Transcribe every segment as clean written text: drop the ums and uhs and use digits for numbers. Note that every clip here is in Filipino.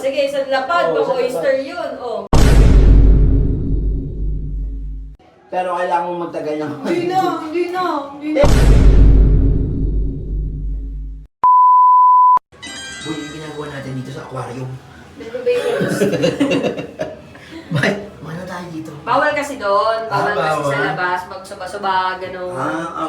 sige, isang lapad. Oo, Pang isang oyster yun. Oh. Pero kailangan mong magtagal ng... Hindi na. Uy, yung ginagawa natin dito sa aquarium. Medyo babies. Bakit? Ano tayo dito? Bawal kasi doon. Bawal kasi bawal. sa labas. Magsuba-suba, gano'n.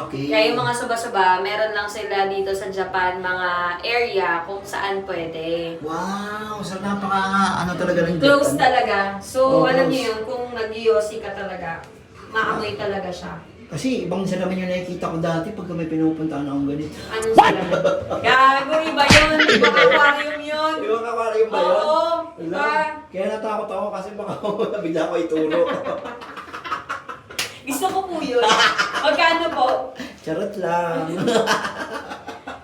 Okay. Kaya yung mga suba-suba, meron lang sila dito sa Japan, mga area kung saan pwede. Wow, so napaka ano talaga ng Close Japan. talaga. So, Oh, alam close. niyo yun, kung nag-yossi ka talaga, maamoy talaga siya. Kasi ibang salamin yung nakikita ko dati pagka may pinupuntahan akong ganito. Anong salamin? Gago, iba yun. Ibang aquarium yun. Yung aquarium ba yun? Oo. Wala. Diba? Kaya natakot ako kasi baka nabigla ko ituro. Gusto ko po yun. Magkano po? Charot lang.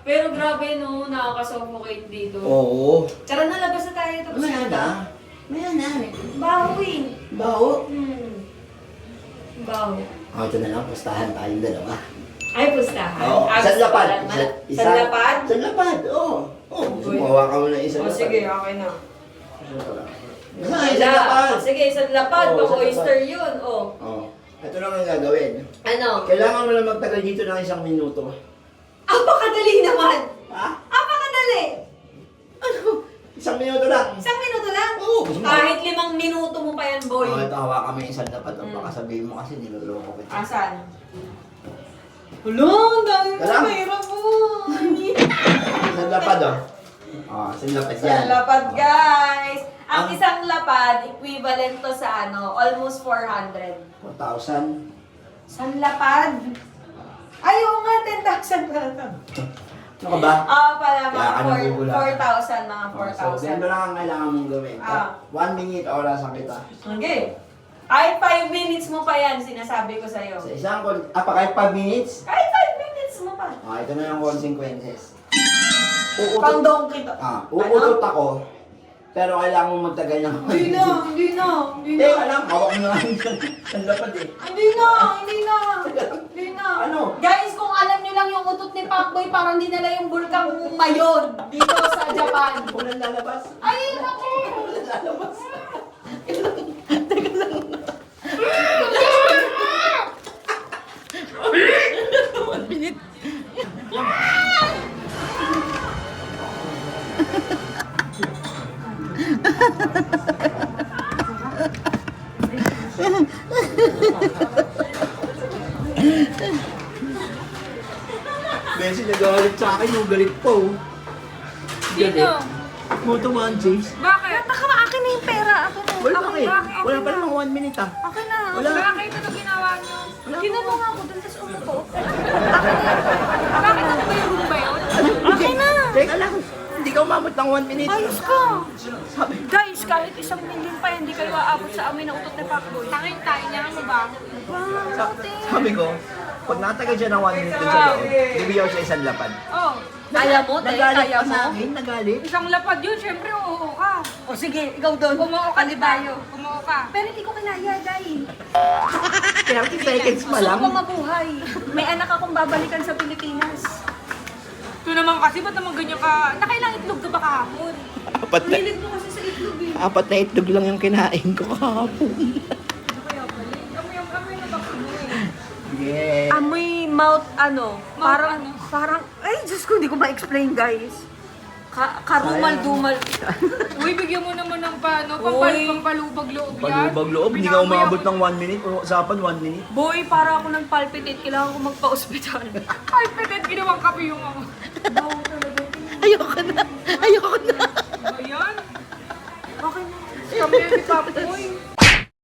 Pero grabe no, nakaka-suffocate dito. Oo. Tara na, labas na tayo. Tapos Maya na. Maya na. baho eh. Baho. Baho. Ito na lang, pustahan tayong dalawa. Ay, pustahan. Oo. Ah, Isang gusto lapad. ko lang. Isang lapad? Isang lapad, oo. Oo. Uy. Mawa ka muna isang O lapad. sige, okay na. Isang lapad. Sige, isang lapad. Oo, Pang isang oyster yun. Oh. Oo. Ito lang ang gagawin. Ano? Kailangan mo lang magtagal dito ng 1 minuto. Apakadali naman. Ha? Apakadali. Ano? 1 minuto lang. Isang minuto lang. Oo, gusto mo. Kahit 5 minuto mo pa yan, boy. Ito hawa kami isang lapad. Baka sabihin mo kasi niloloko kita. Asan? Hello, ang dami mo. Alam? Mahirap po. Isang lapad isang lapad yan. Isang lapad, guys. Ang Ang- isang lapad, equivalent to sa almost 400. 4,000. Isang lapad? Ay, oo nga, 10,000 pala to. Ano ka ba? Pala, Kaya mga ka nabubula. 4,000, mga So, 4,000. ganito lang ang kailangan mong gawin. 1 minute, orasan kita. Okay. Ay, 5 minutes mo pa yan, sinasabi ko sa'yo. Sa isang kahit 5 minutes, Kahit 5 minutes mo pa. ito na yung consequences. Pang donkey to. Uutot ako, pero kailangan mong magtagal ng Hindi na. alam, hawak mo na lang ang lapad eh. Hindi na. Ano? Guys, kung alam nyo lang yung utot ni Pacboy, parang dinala yung bulkang Mayon dito sa Japan. Walang lalabas. Ay, naku! Walang lalabas. Messi nagalit sa akin, yung galit po. Sino? Moto Manchis. Bakit? Taka, akin na yung pera. Akin na. Wala Akin, pa eh. bakit? Wala Akin pa na. lang 1 minute ah. Akin na. Wala. Bakit? Ano ginawa niyo? Wala. Tinanong ako dun, tapos umupo. Akin na. Bakit ako ba yung room ba yun? Akin na. Teka lang, hindi ka umabot ng 1 minute. Ayos ka. Guys, kahit 1 million pa, hindi kayo aabot sa amin ng utot ni Pacboy. Tangin tayo niya mo ba? Wow, Sabi ko, pag natagal siya ng 1 minute dun sa loob, bibigyan ko siya isang lapad. Oh, Kaya mo, Nagalit kaya pa sa mo. akin, nagalit. isang lapad yun, syempre oo ka. O sige, ikaw doon. Umuo ka, di ba? Umuo ka. Pero hindi ko kinaya, guys. 30 seconds pa Gusto lang. ko mabuhay. May anak akong babalikan sa Pilipinas. Ito naman kasi, ba't naman ganyan ka? Nakailang itlog ka ba kahapon? Apat na, Hilig mo kasi sa itlog eh. apat na itlog lang yung kinain ko kahapon. Ano kaya pala? Amoy na baka mo eh. Yeah. Amoy mouth, Parang parang, ay, Diyos ko, hindi ko ma-explain, guys. Karumal-dumal. Uy, bigyan mo naman ng Uy. pampalubag loob yan. Palubag loob, hindi ka umabot ng 1 minute. Usapan 1 minute. Boy, para ako ng palpitate, kailangan ko magpa-ospital. Ay, petet, ginawang kape yung ako. Bawo talaga. Ayoko na. Ba yan? Okay na. Kami yan ni Papoy.